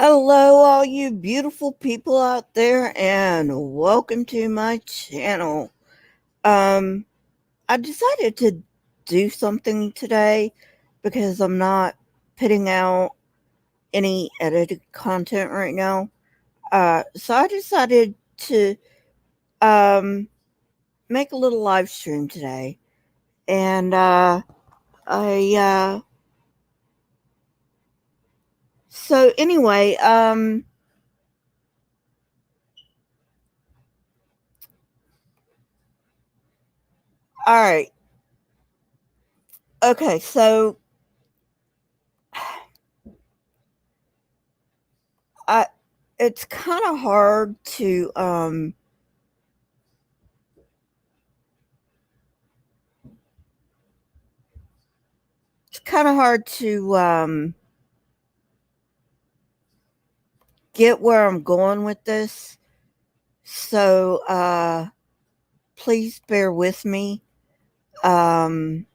Hello, all you beautiful people out there, and welcome to my channel. Um, I decided to do something today because I'm not putting out any edited content right now. So I decided to um make a little live stream today, and I so anyway, all right, okay, so I it's kind of hard to get where I'm going with this. So please bear with me. Um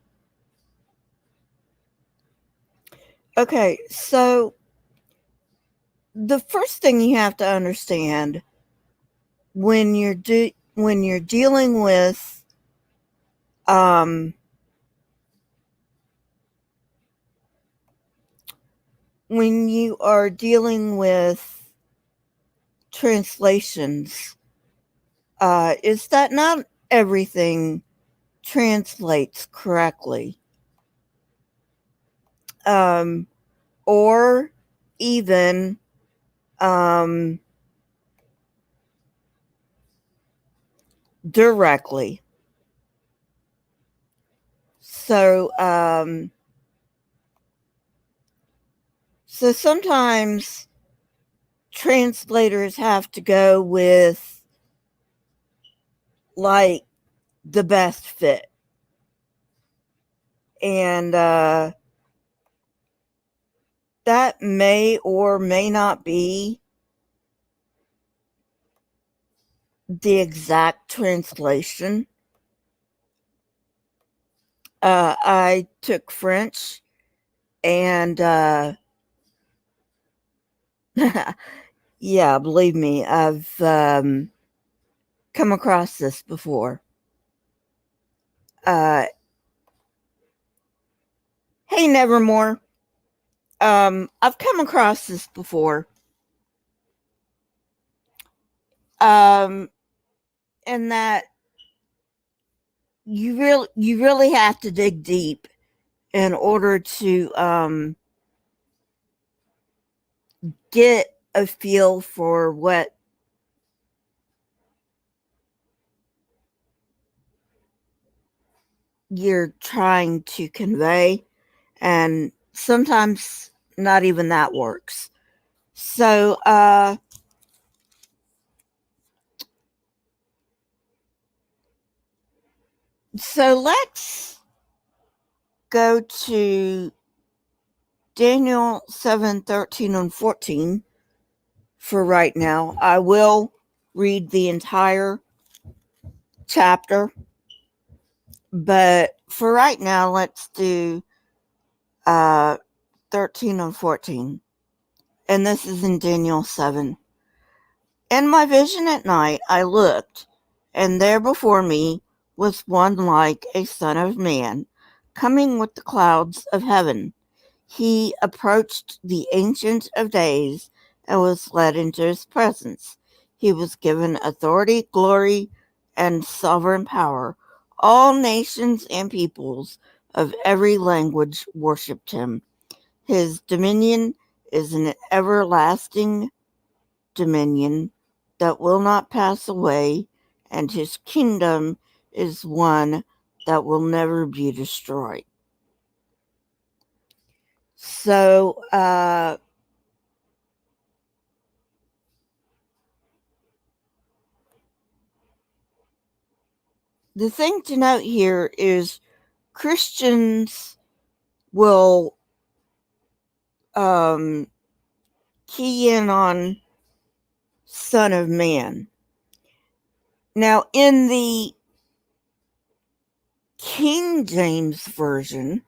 okay, so the first thing you have to understand when you're dealing with um when you are dealing with translations, is that not everything translates correctly, um, or even um, directly. So, so sometimes translators have to go with like the best fit, and that may or may not be the exact translation. I took French, and yeah, believe me, I've come across this before. Uh, hey, Nevermore. I've come across this before. Um, and that you really have to dig deep in order to get a feel for what you're trying to convey, and sometimes not even that works. So so let's go to Daniel 7:13 and 14 for right now. I will read the entire chapter, but for right now, let's do uh, 13 and 14. And this is in Daniel 7. In my vision at night, I looked, and there before me was one like a son of man, coming with the clouds of heaven. He approached the Ancient of Days and was led into his presence. He was given authority, glory, and sovereign power. All nations and peoples of every language worshipped him. His dominion is an everlasting dominion that will not pass away, and his kingdom is one that will never be destroyed. So, the thing to note here is Christians will um, key in on Son of Man. Now, in the King James Version,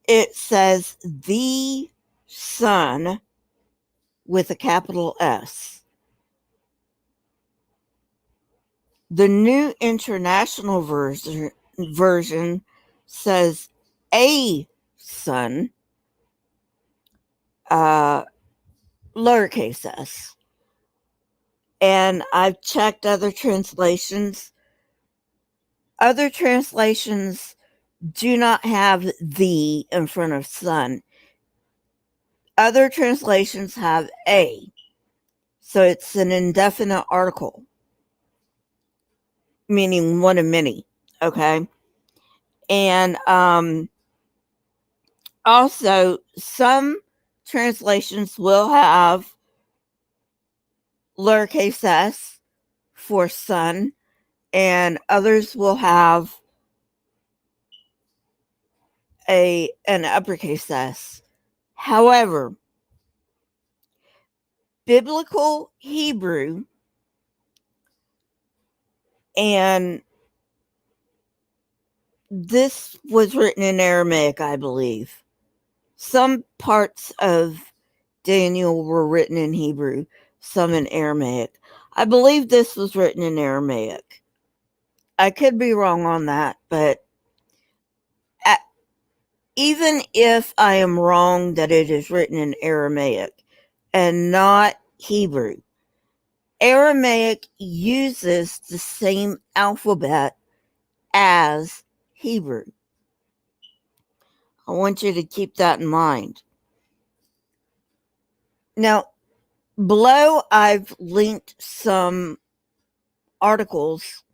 it says the Son with a capital S. The New International Version says a son, lowercase s. And I've checked other translations. Other translations do not have the in front of son. Other translations have a. So it's an indefinite article, meaning one of many. Okay. And also, some translations will have lowercase s for son, and others will have an uppercase s. However, biblical Hebrew and this was written in Aramaic, I believe. Some parts of Daniel were written in Hebrew, some in Aramaic. I believe this was written in Aramaic. I could be wrong on that, but even if I am wrong that it is written in Aramaic and not Hebrew, Aramaic uses the same alphabet as Hebrew. I want you to keep that in mind. Now, below I've linked some articles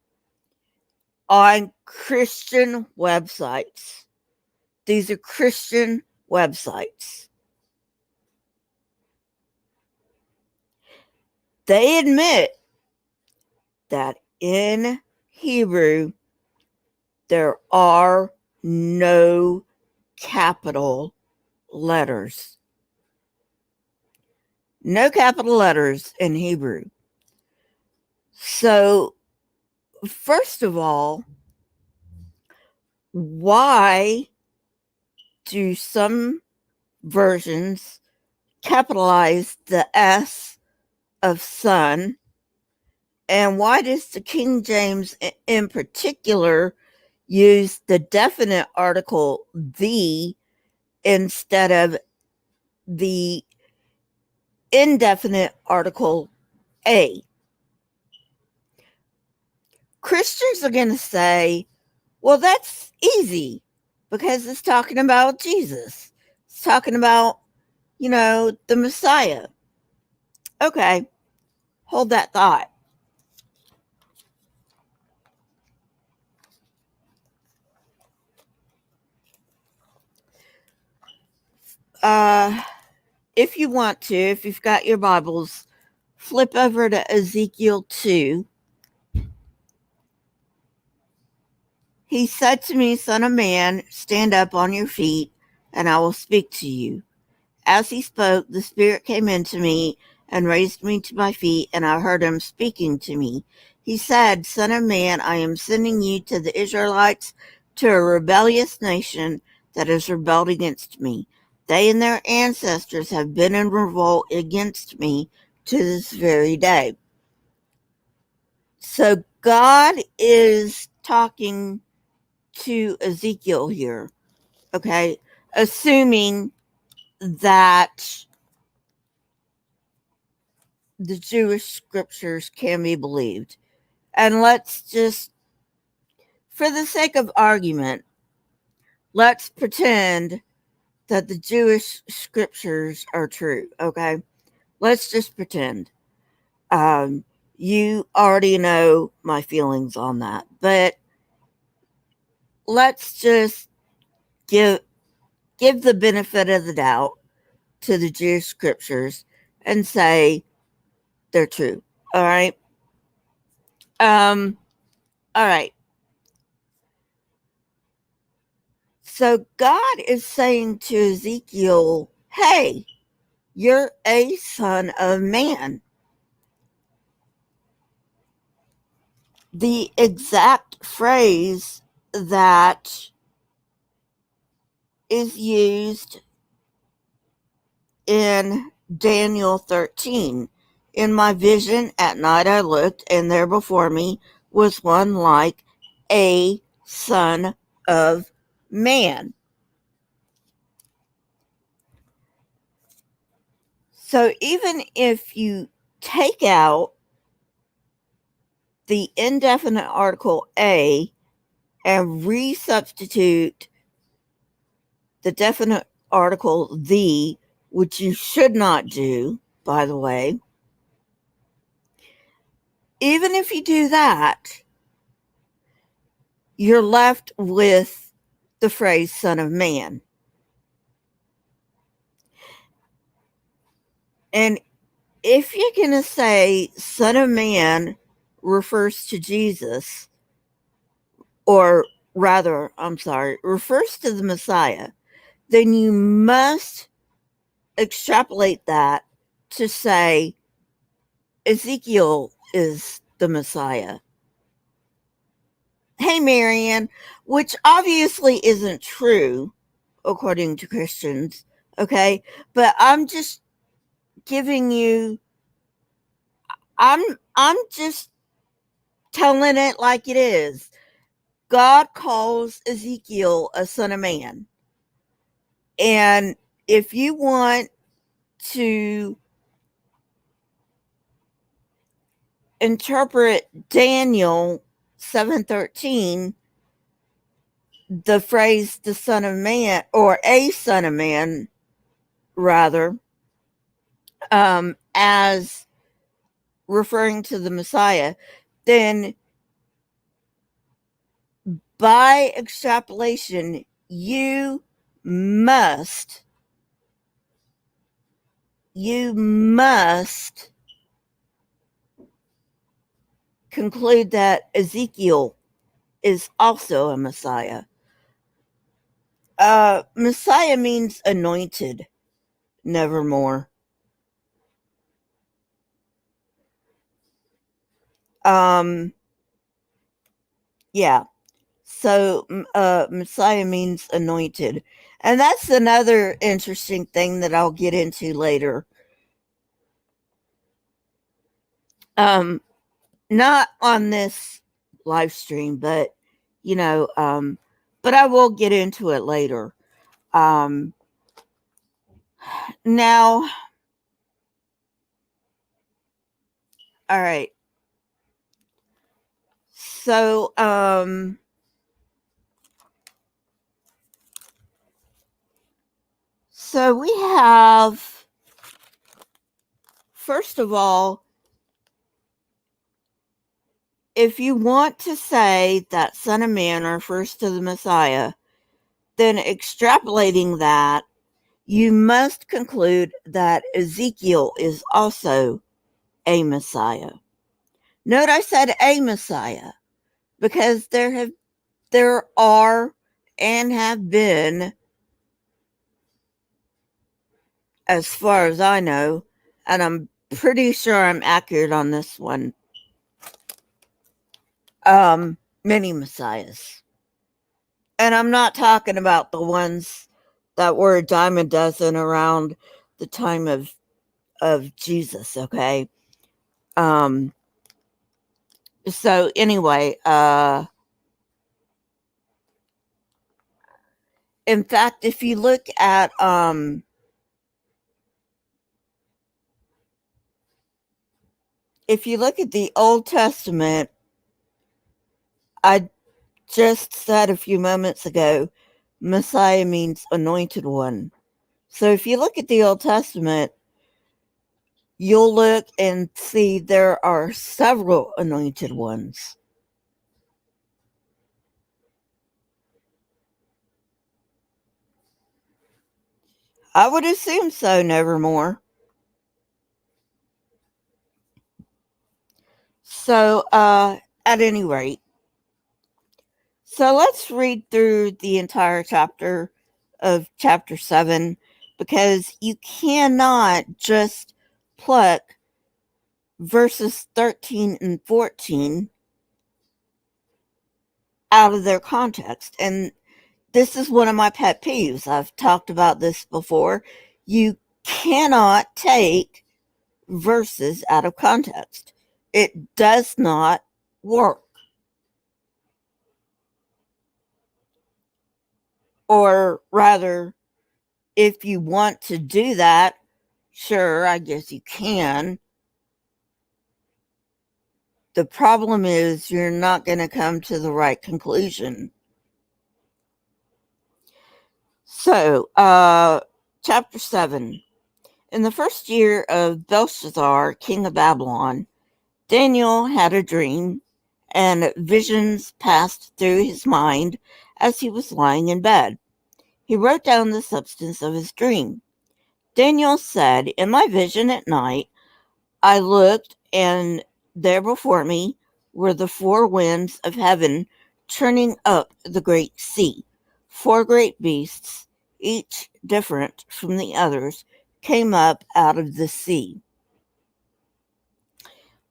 on Christian websites. These are Christian websites. They admit that in Hebrew, there are no capital letters. No capital letters in Hebrew. So, first of all, why do some versions capitalize the S of son? And why does the King James in particular use the definite article the instead of the indefinite article a? Christians are going to say, well, that's easy because it's talking about Jesus. It's talking about, the Messiah. Okay, hold that thought. If you want to, if you've got your Bibles, flip over to Ezekiel 2. He said to me, Son of man, stand up on your feet, and I will speak to you. As he spoke, the Spirit came into me and raised me to my feet, and I heard him speaking to me. He said, Son of man, I am sending you to the Israelites, to a rebellious nation that has rebelled against me. They and their ancestors have been in revolt against me to this very day. So God is talking to Ezekiel here, okay? Assuming that the Jewish scriptures can be believed. And let's just, for the sake of argument, let's pretend that the Jewish scriptures are true, okay? Let's just pretend. You already know my feelings on that, but let's just give the benefit of the doubt to the Jewish scriptures and say they're true. All right. All right. So God is saying to Ezekiel, hey, you're a son of man. The exact phrase that is used in Daniel 13. In my vision at night I looked, and there before me was one like a son of man. So even if you take out the indefinite article a and resubstitute the definite article the, which you should not do, by the way, even if you do that, you're left with the phrase son of man. And if you're going to say son of man refers to Jesus, or rather, refers to the Messiah, then you must extrapolate that to say Ezekiel is the Messiah. Hey, Marianne, which obviously isn't true according to Christians, okay? But I'm just giving you, I'm just telling it like it is. God calls Ezekiel a son of man. And if you want to interpret Daniel 7:13, the phrase the son of man, or a son of man rather, as referring to the Messiah, then by extrapolation you must conclude that Ezekiel is also a Messiah. Messiah means anointed, nevermore. Yeah. So, Messiah means anointed. And that's another interesting thing that I'll get into later. Not on this live stream, but, but I will get into it later. Now, all right. So, we have, first of all, if you want to say that Son of Man refers to the Messiah, then extrapolating that, you must conclude that Ezekiel is also a Messiah. Note I said a Messiah, because there are and have been, as far as I know, and I'm pretty sure I'm accurate on this one, many Messiahs. And I'm not talking about the ones that were a dime a dozen around the time of Jesus, okay? So anyway, in fact, if you look at the Old Testament, I just said a few moments ago, Messiah means anointed one. So if you look at the Old Testament, you'll look and see there are several anointed ones. I would assume so, nevermore. So, at any rate, so let's read through the entire chapter of chapter 7, because you cannot just pluck verses 13 and 14 out of their context. And this is one of my pet peeves. I've talked about this before. You cannot take verses out of context. It does not work. Or rather, if you want to do that, sure, I guess you can. The problem is you're not going to come to the right conclusion. So, chapter 7. In the first year of Belshazzar, king of Babylon, Daniel had a dream, and visions passed through his mind as he was lying in bed. He wrote down the substance of his dream. Daniel said, "In my vision at night, I looked, and there before me were the four winds of heaven churning up the great sea. Four great beasts, each different from the others, came up out of the sea.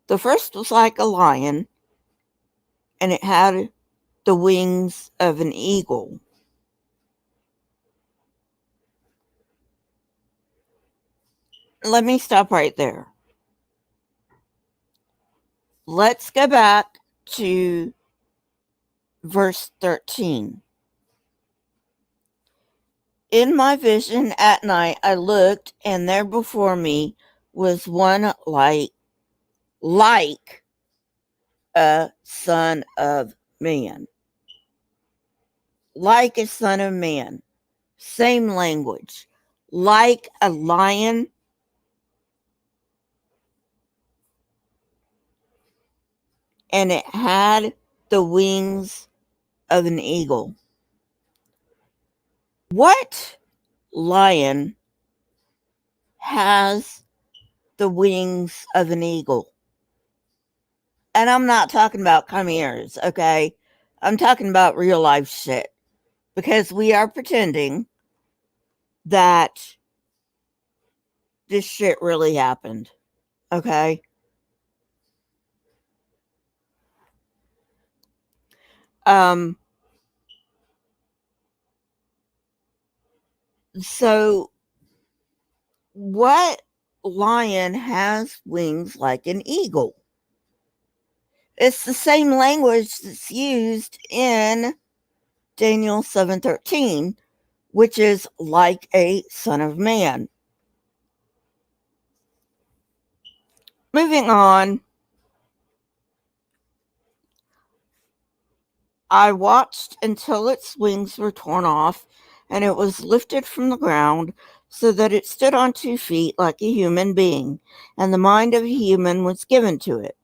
The first was like a lion, and it had the wings of an eagle." Let me stop right there. Let's go back to verse 13. In my vision at night I looked, and there before me was one like a son of man. Like a son of man. Same language. Like a lion, and it had the wings of an eagle. What lion has the wings of an eagle? And I'm not talking about chimeras, okay? I'm talking about real life shit. Because we are pretending that this shit really happened, okay? So what lion has wings like an eagle? It's the same language that's used in Daniel 7:13, which is like a son of man. Moving on, I watched until its wings were torn off, and it was lifted from the ground so that it stood on 2 feet like a human being, and the mind of a human was given to it.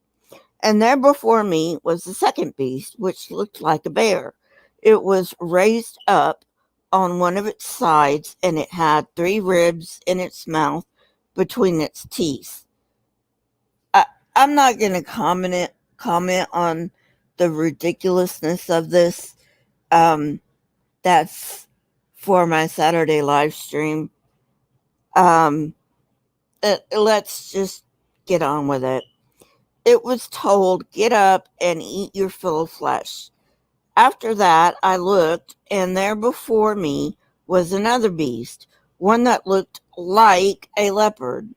And there before me was the second beast, which looked like a bear. It was raised up on one of its sides, and it had 3 ribs in its mouth between its teeth. I'm not going to comment on the ridiculousness of this. That's for my Saturday live stream. Let's just get on with it. It was told, "Get up and eat your fill of flesh." After that, I looked, and there before me was another beast, one that looked like a leopard.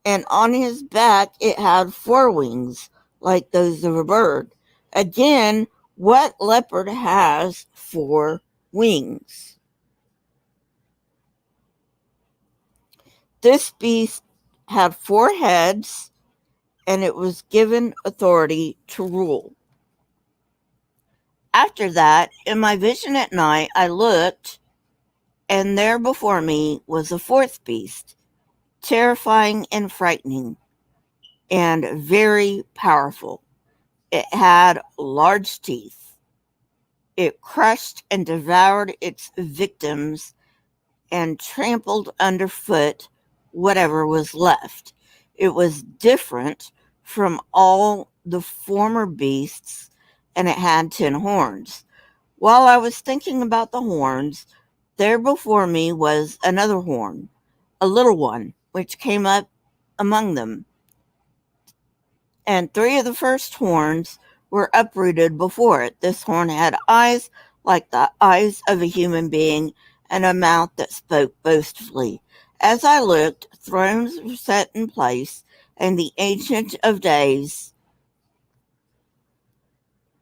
And on his back it had 4 wings, like those of a bird. Again, what leopard has 4 wings? This beast had 4 heads, and it was given authority to rule. After that, in my vision at night, I looked, and there before me was a 4th beast, terrifying and frightening, and very powerful. It had large teeth. It crushed and devoured its victims and trampled underfoot whatever was left. It was different from all the former beasts, and it had 10 horns. While I was thinking about the horns, there before me was another horn, a little one, which came up among them. And 3 of the first horns were uprooted before it. This horn had eyes like the eyes of a human being, and a mouth that spoke boastfully. As I looked, thrones were set in place, and the Ancient of Days,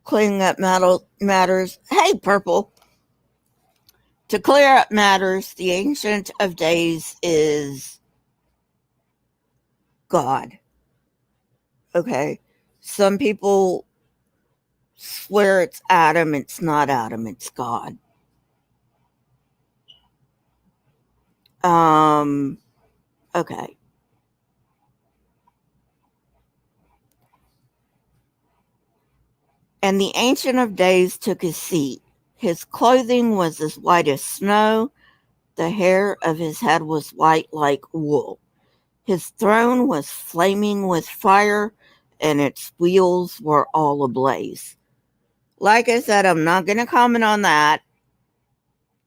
cleaning up matters. Hey, Purple! To clear up matters, the Ancient of Days is God. Okay? Some people swear it's Adam. It's not Adam. It's God. Okay. And the Ancient of Days took his seat. His clothing was as white as snow. The hair of his head was white like wool. His throne was flaming with fire, and its wheels were all ablaze. Like I said, I'm not going to comment on that.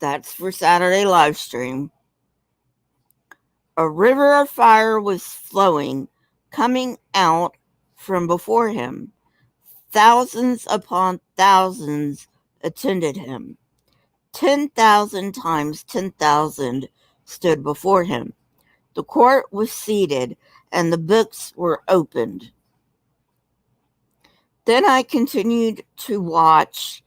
That's for Saturday live stream. A river of fire was flowing, coming out from before him. Thousands upon thousands attended him. 10,000 times 10,000 stood before him. The court was seated, and the books were opened. Then I continued to watch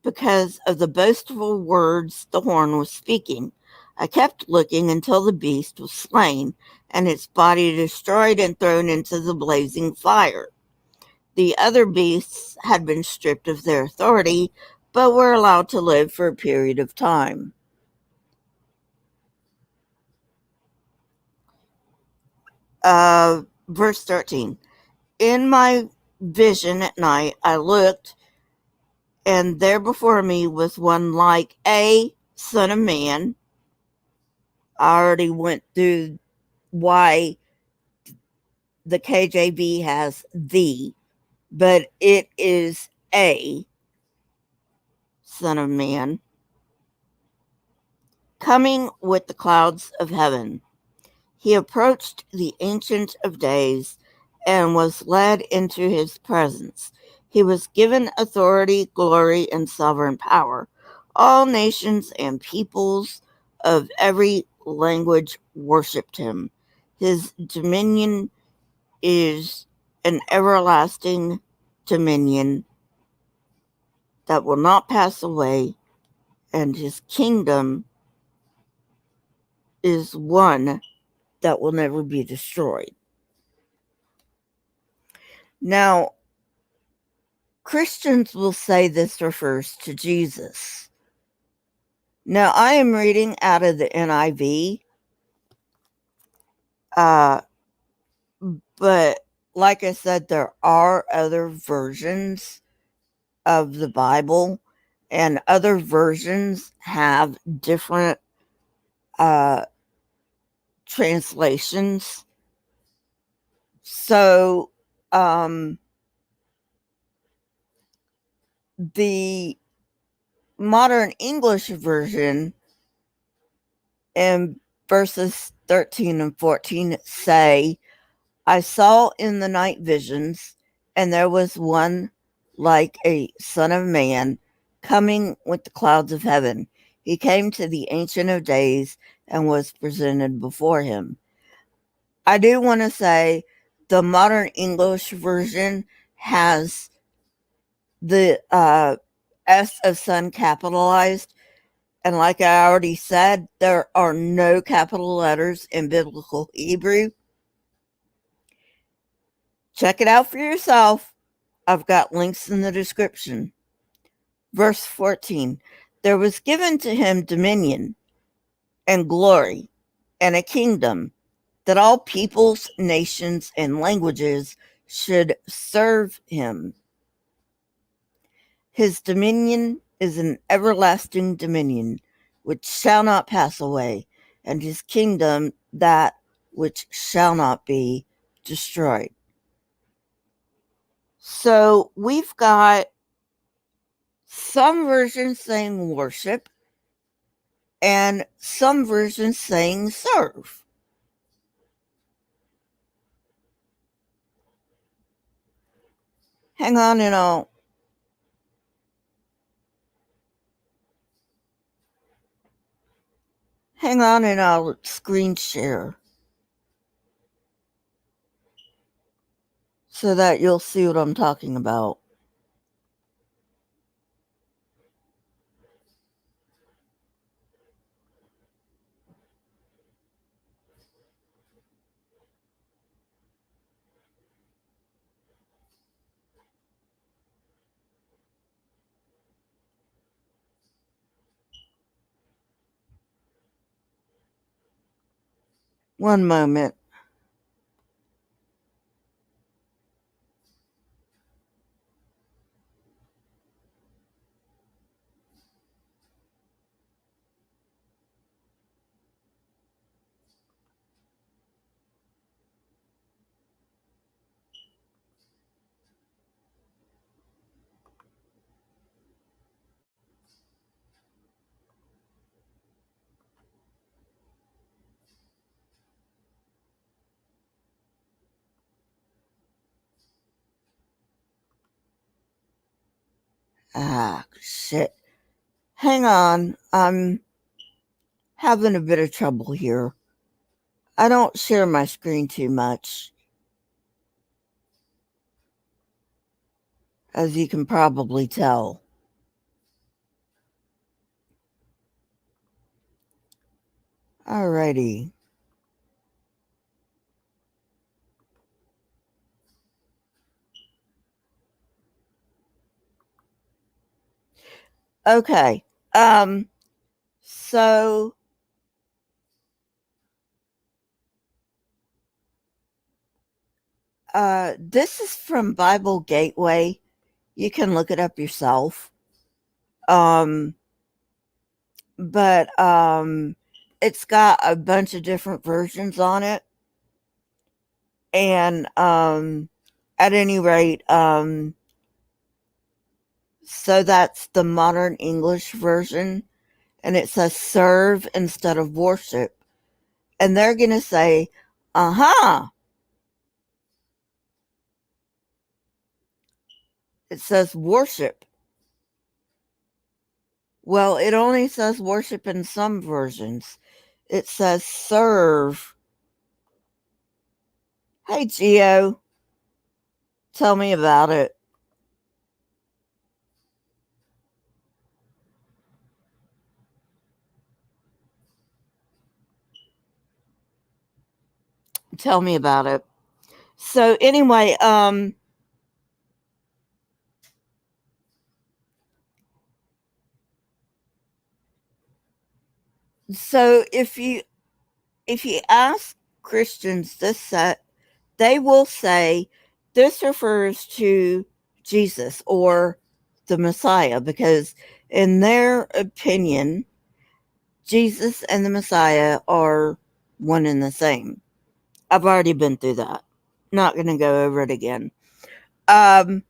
because of the boastful words the horn was speaking. I kept looking until the beast was slain, and its body destroyed and thrown into the blazing fire. The other beasts had been stripped of their authority, but were allowed to live for a period of time. Verse 13. In my vision at night, I looked, and there before me was one like a son of man. I already went through why the KJV has the, but it is a son of man, coming with the clouds of heaven. He approached the Ancient of Days and was led into his presence. He was given authority, glory, and sovereign power. All nations and peoples of every language worshipped him. His dominion is an everlasting dominion that will not pass away, and his kingdom is one that will never be destroyed. Now, Christians will say this refers to Jesus. Now, I am reading out of the NIV, but like I said, there are other versions of the Bible, and other versions have different translations. So, the modern English version in verses 13 and 14 say, I saw in the night visions, and there was one like a son of man coming with the clouds of heaven. He came to the Ancient of Days and was presented before him. I do want to say the modern English version has the S of son capitalized. And like I already said, there are no capital letters in biblical Hebrew. Check it out for yourself. I've got links in the description. Verse 14. There was given to him dominion and glory and a kingdom that all peoples, nations, and languages should serve him. His dominion is an everlasting dominion which shall not pass away, and his kingdom that which shall not be destroyed. So we've got some versions saying worship and some versions saying serve. Hang on and I'll Hang on and I'll screen share so that you'll see what I'm talking about. One moment. Ah, shit. Hang on. I'm having a bit of trouble here. I don't share my screen too much, as you can probably tell. Alrighty. Okay. So this is from Bible Gateway. You can look it up yourself. Um but it's got a bunch of different versions on it. And at any rate, so that's the modern English version, and it says serve instead of worship. And they're going to say, uh-huh. It says worship. Well, it only says worship in some versions. It says serve. Hey, Gio, tell me about it. Tell me about it. So anyway, so if you ask Christians this set, they will say this refers to Jesus or the Messiah, because in their opinion, Jesus and the Messiah are one and the same. I've already been through that. Not going to go over it again. Um,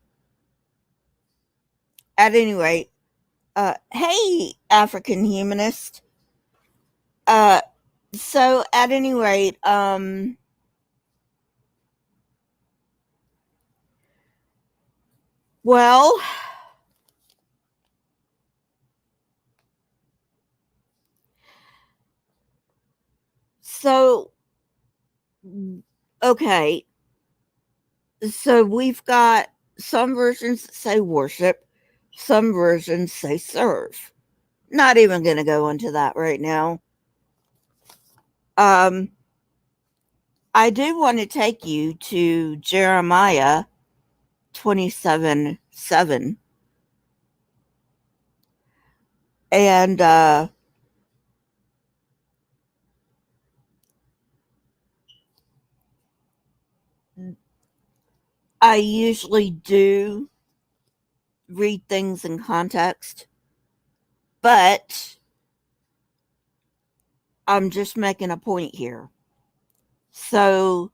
at any rate, hey, African humanist. Uh, so at any rate, well, so okay, so we've got some versions that say worship, some versions say serve. Not even going to go into that right now. Um, I do want to take you to Jeremiah 27:7. And I usually do read things in context, but I'm just making a point here. So,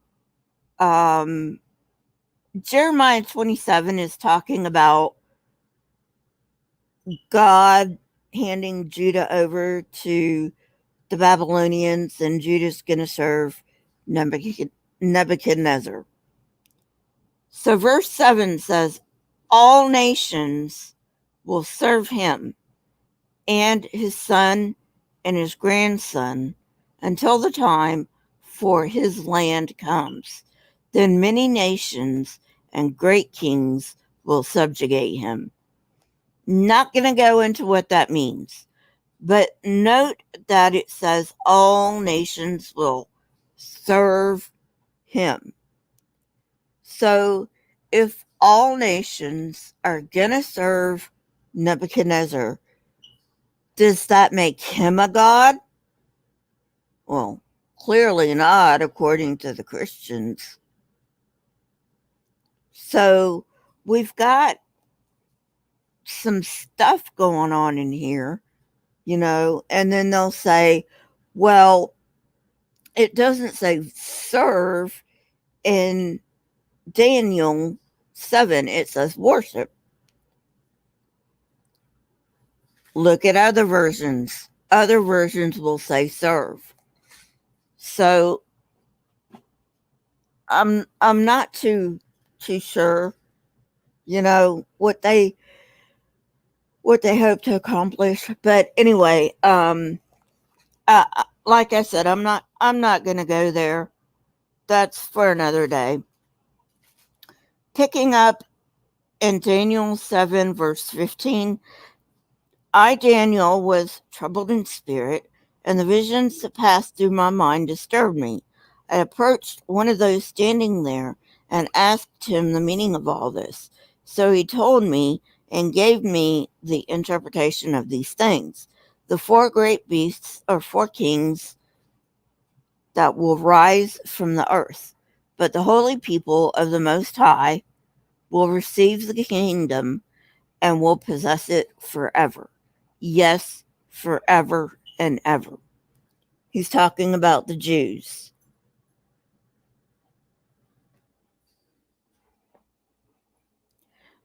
um, Jeremiah 27 is talking about God handing Judah over to the Babylonians, and Judah's going to serve Nebuchadnezzar. So, verse 7 says, all nations will serve him, and his son and his grandson until the time for his land comes. Then many nations and great kings will subjugate him. Not going to go into what that means, but note that it says all nations will serve him. So if all nations are going to serve Nebuchadnezzar, does that make him a god? Well, clearly not, according to the Christians. So we've got some stuff going on in here, and then they'll say, well, it doesn't say serve in Daniel 7, it says worship. Look at other versions. Other versions will say serve. So I'm not too sure, what they hope to accomplish. But anyway, like I said, I'm not going to go there. That's for another day. Picking up in Daniel 7, verse 15, I, Daniel, was troubled in spirit, and the visions that passed through my mind disturbed me. I approached one of those standing there and asked him the meaning of all this. So he told me and gave me the interpretation of these things. The four great beasts are four kings that will rise from the earth, but the holy people of the Most High will receive the kingdom and will possess it forever. Yes, forever and ever. He's talking about the Jews.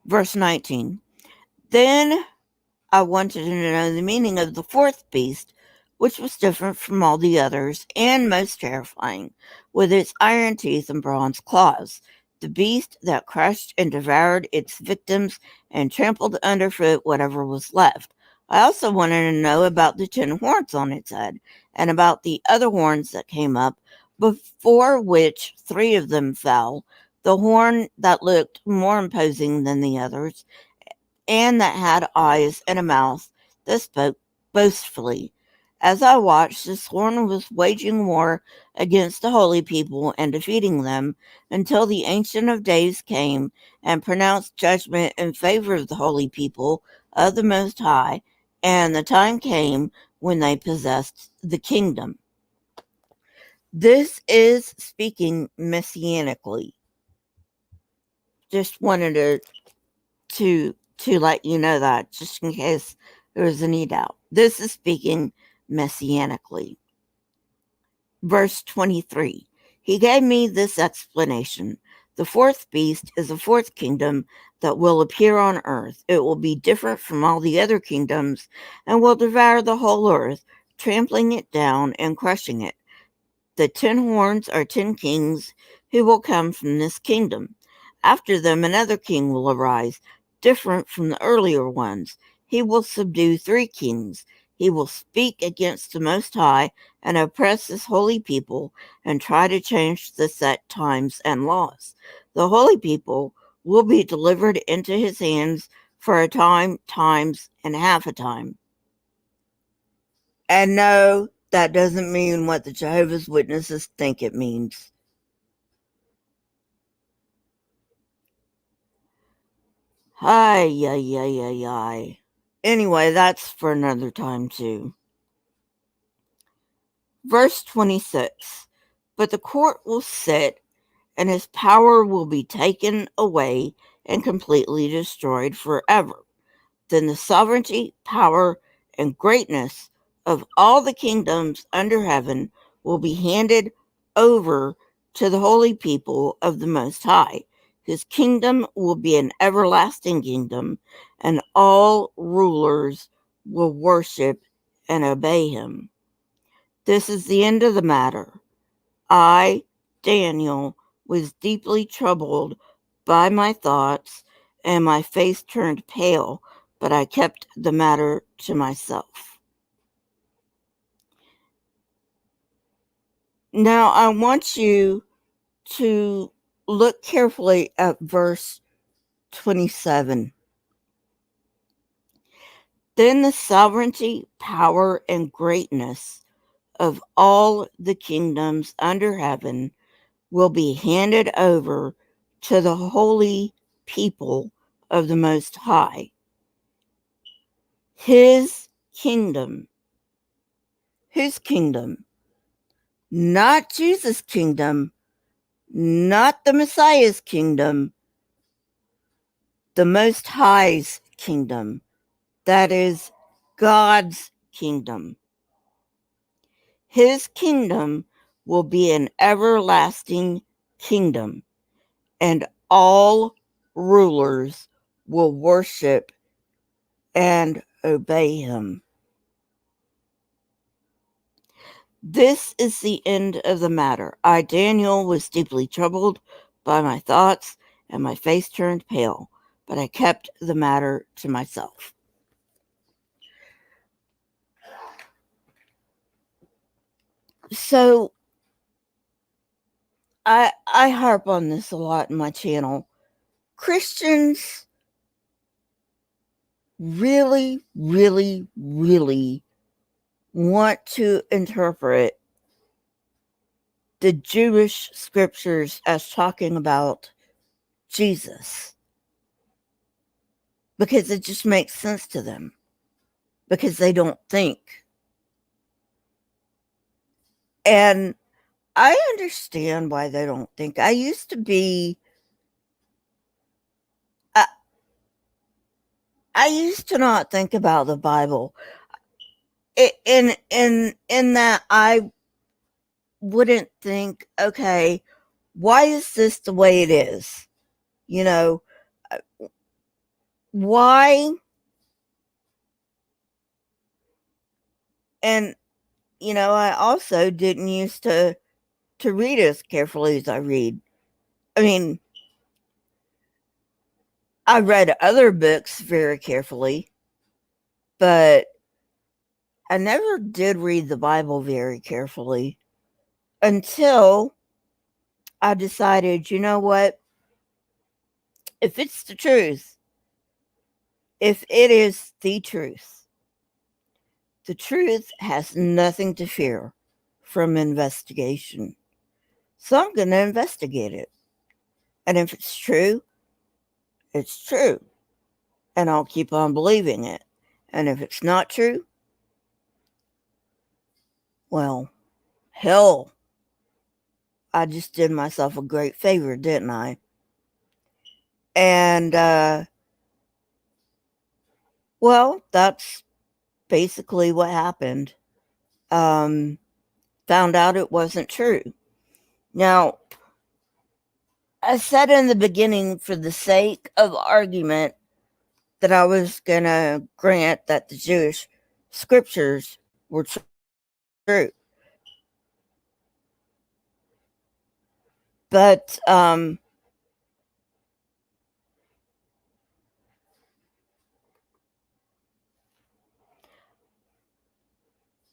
Verse 19. Then I wanted to know the meaning of the fourth beast, which was different from all the others and most terrifying, with its iron teeth and bronze claws. The beast that crushed and devoured its victims and trampled underfoot whatever was left. I also wanted to know about the 10 horns on its head and about the other horns that came up, before which 3 of them fell, the horn that looked more imposing than the others, and that had eyes and a mouth that spoke boastfully. As I watched, this horn was waging war against the holy people and defeating them until the Ancient of Days came and pronounced judgment in favor of the holy people of the Most High, and the time came when they possessed the kingdom. This is speaking messianically. Just wanted to let you know that, just in case there was any doubt. This is speaking messianically. Verse 23. He gave me this explanation. The fourth beast is a fourth kingdom that will appear on earth. It will be different from all the other kingdoms and will devour the whole earth, trampling it down and crushing it. The 10 horns are 10 kings who will come from this kingdom. After them, another king will arise, different from the earlier ones. He will subdue 3 kings. He will speak against the Most High and oppress his holy people and try to change the set times and laws. The holy people will be delivered into his hands for a time, times, and half a time. And no, that doesn't mean what the Jehovah's Witnesses think it means. Ay. Anyway, that's for another time too. Verse 26. But the court will sit, and his power will be taken away and completely destroyed forever. Then the sovereignty, power, and greatness of all the kingdoms under heaven will be handed over to the holy people of the Most High. His kingdom will be an everlasting kingdom, and all rulers will worship and obey him. This is the end of the matter. I, Daniel, was deeply troubled by my thoughts, and my face turned pale, but I kept the matter to myself. Now, I want you to look carefully at verse 27. Then the sovereignty, power, and greatness of all the kingdoms under heaven will be handed over to the holy people of the Most High. His kingdom. Whose kingdom? Not Jesus' kingdom, not the Messiah's kingdom, the Most High's kingdom. That is God's kingdom. His kingdom will be an everlasting kingdom, and all rulers will worship and obey him. This is the end of the matter. I, Daniel, was deeply troubled by my thoughts, and my face turned pale, but I kept the matter to myself. So I harp on this a lot in my channel. Christians really, really, really want to interpret the Jewish scriptures as talking about Jesus because it just makes sense to them, because they don't think. And I understand why they don't think. I used to be, I used to not think about the Bible in that I wouldn't think, okay, why is this the way it is? You know, why? And I also didn't used to read as carefully as I read. I mean, I read other books very carefully, but I never did read the Bible very carefully until I decided, you know what? If it's the truth, if it is the truth has nothing to fear from investigation. So I'm going to investigate it. And if it's true, it's true. And I'll keep on believing it. And if it's not true, well, hell, I just did myself a great favor, didn't I? And, well, that's basically what happened. Found out it wasn't true. Now, I said in the beginning, for the sake of argument, that I was going to grant that the Jewish scriptures were true. But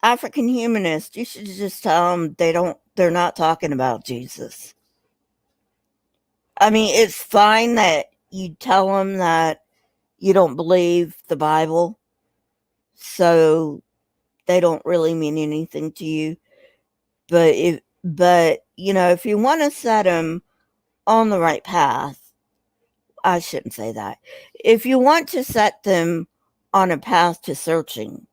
African humanists, you should just tell them they're not talking about Jesus. I mean, it's fine that you tell them that you don't believe the Bible, so they don't really mean anything to you. But if you want to set them on the right path, I shouldn't say that. If you want to set them on a path to searching,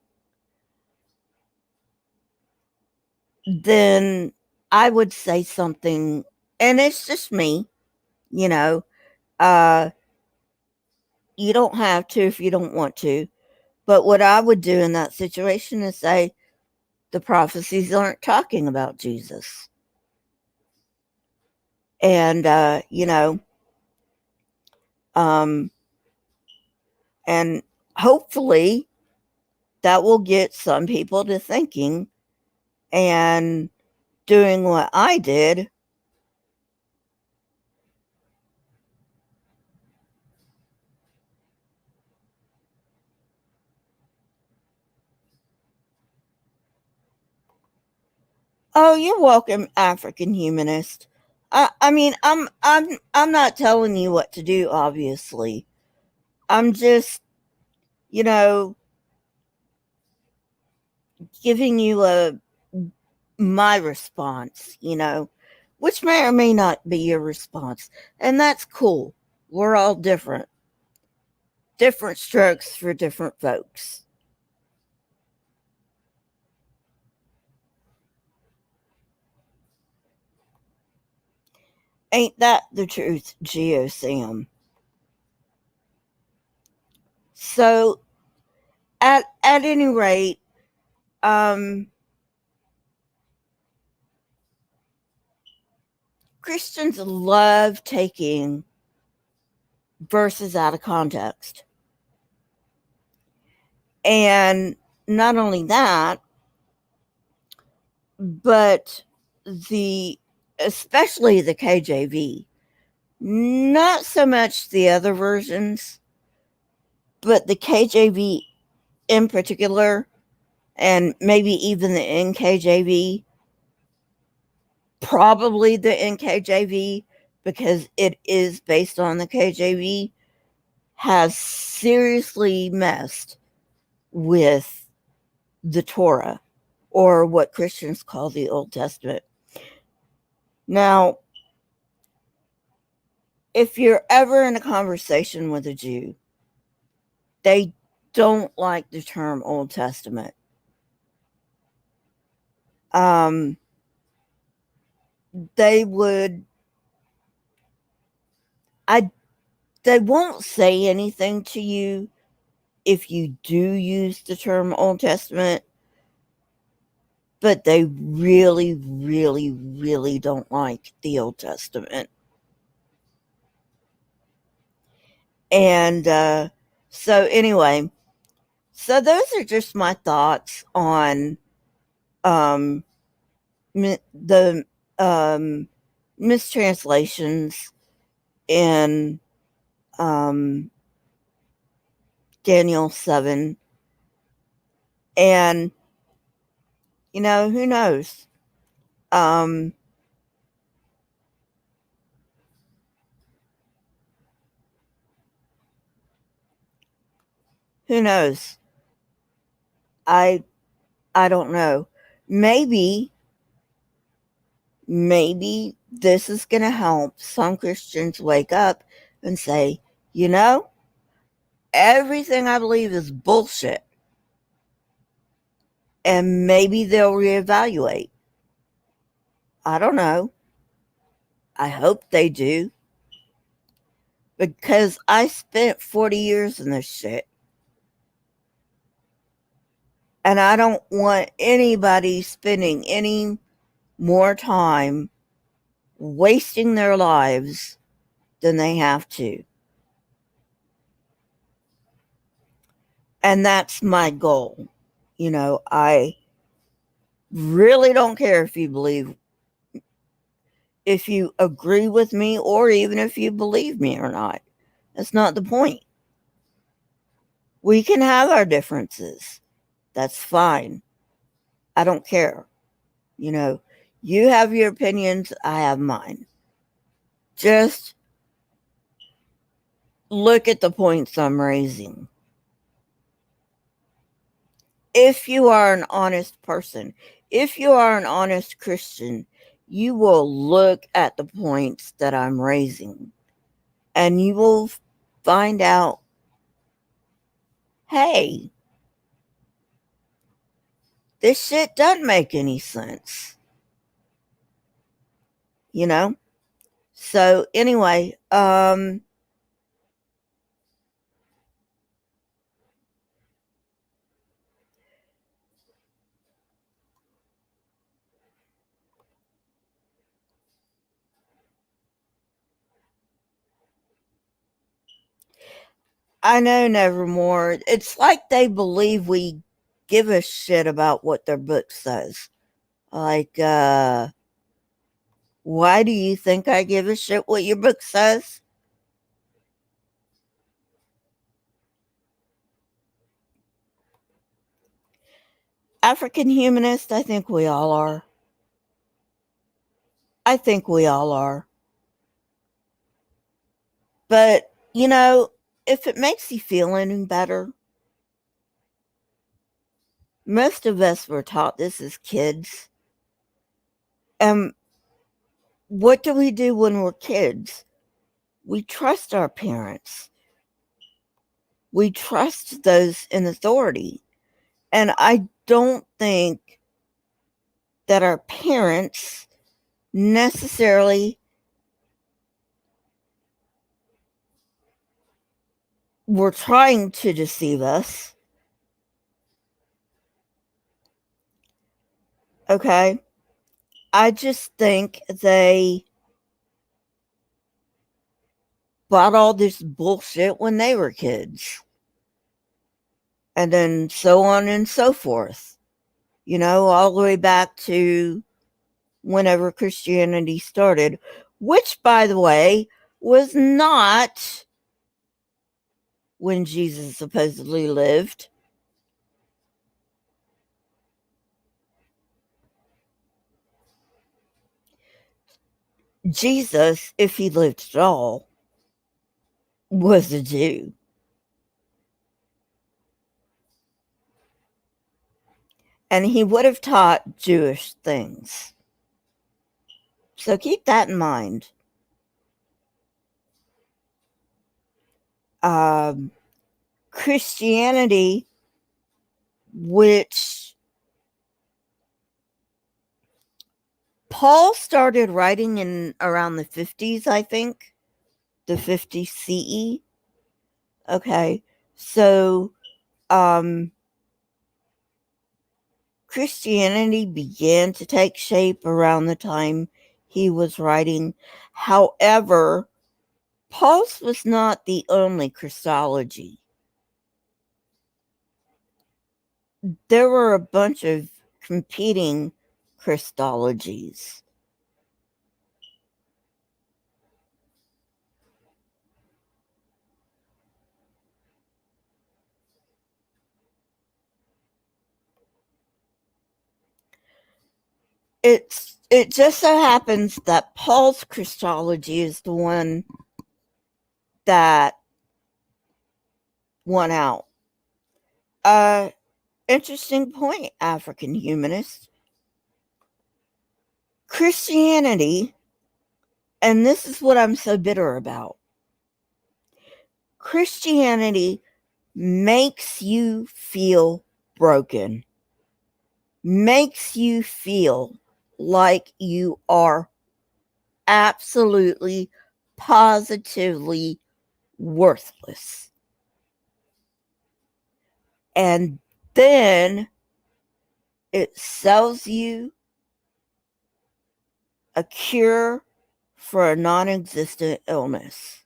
then I would say something, and it's just me, you know, uh, you don't have to if you don't want to. But what I would do in that situation is say the prophecies aren't talking about Jesus. And, um, and hopefully that will get some people to thinking and doing what I did. Oh, you're welcome, African humanist. I mean, I'm not telling you what to do, obviously. I'm just, you know, giving you a my response, which may or may not be your response. And that's cool. We're all different. Different strokes for different folks. Ain't that the truth, Geo Sam? So at any rate, Christians love taking verses out of context. And not only that, but the especially the KJV, not so much the other versions, but the KJV in particular, and maybe even the NKJV, probably the NKJV, because it is based on the KJV, has seriously messed with the Torah, or what Christians call the Old Testament. Now, if you're ever in a conversation with a Jew, they don't like the term Old Testament. They would, I, they won't say anything to you if you do use the term Old Testament, but they really, really, really don't like the Old Testament. And so, anyway, so those are just my thoughts on um, the mistranslations in um, Daniel 7. And, who knows? Um, who knows? I I don't know. Maybe this is going to help some Christians wake up and say, you know, everything I believe is bullshit. And maybe they'll reevaluate. I don't know. I hope they do. Because I spent 40 years in this shit. And I don't want anybody spending any more time wasting their lives than they have to. And that's my goal. I really don't care if you agree with me, or even if you believe me or not. That's not the point. We can have our differences. That's fine. I don't care. You have your opinions, I have mine. Just look at the points I'm raising. If you are an honest person, if you are an honest Christian, you will look at the points that I'm raising, and you will find out, hey, this shit doesn't make any sense. You know? So anyway, I know Nevermore. It's like they believe we give a shit about what their book says. Like, why do you think I give a shit what your book says? African humanist, I think we all are. I think we all are. But, if it makes you feel any better, most of us were taught this as kids. And what do we do when we're kids? We trust our parents. We trust those in authority. And I don't think that our parents necessarily were trying to deceive us. Okay? I just think they bought all this bullshit when they were kids. And then so on and so forth. All the way back to whenever Christianity started, which, by the way, was not when Jesus supposedly lived. Jesus, if he lived at all, was a Jew. And he would have taught Jewish things. So keep that in mind. Christianity, which Paul started writing in around the 50s, I think, the 50s CE. Okay, so Christianity began to take shape around the time he was writing. However, Paul's was not the only Christology. There were a bunch of competing Christologies. It just so happens that Paul's Christology is the one that won out. Interesting point, African humanist. Christianity, and this is what I'm so bitter about. Christianity makes you feel broken, makes you feel like you are absolutely, positively worthless. And then it sells you a cure for a non existent illness.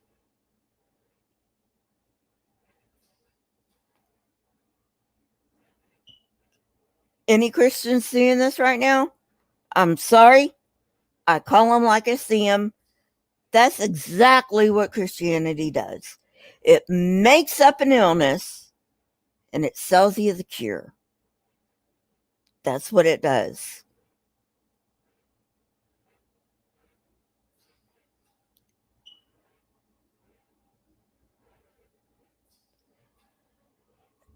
Any Christians seeing this right now? I'm sorry. I call them like I see them. That's exactly what Christianity does. It makes up an illness and it sells you the cure. That's what it does.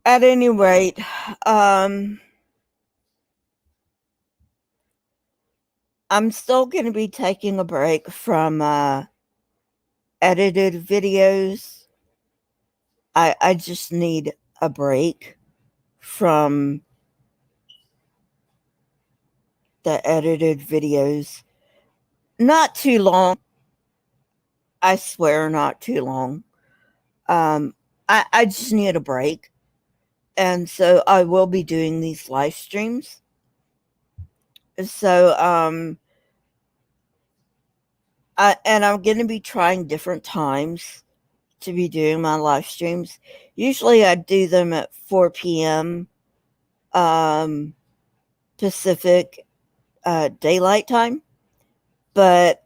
At any rate, I'm still going to be taking a break from edited videos. I just need a break from the edited videos. Not too long. I swear, not too long. I just need a break. And so I will be doing these live streams. So, and I'm going to be trying different times to be doing my live streams. Usually I do them at 4 p.m. Pacific daylight time. But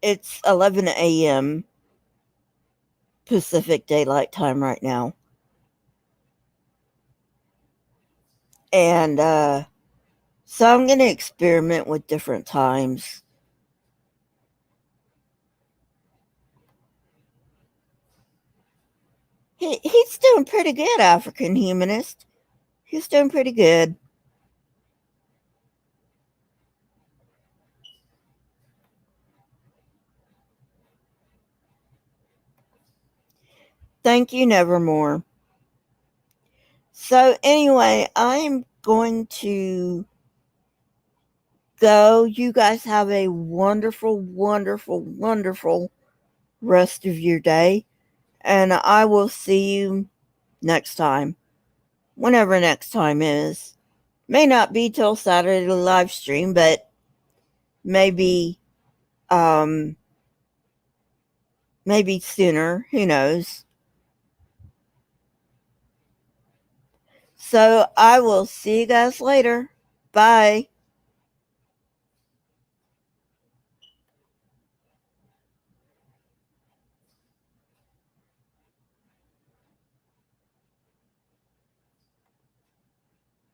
it's 11 a.m. Pacific daylight time right now. And so I'm going to experiment with different times. He's doing pretty good, African Humanist. He's doing pretty good. Thank you, Nevermore. So, anyway, I'm going to go. You guys have a wonderful, wonderful, wonderful rest of your day. And I will see you next time. Whenever next time is. May not be till Saturday live stream, but maybe um maybe sooner. Who knows? So I will see you guys later. Bye.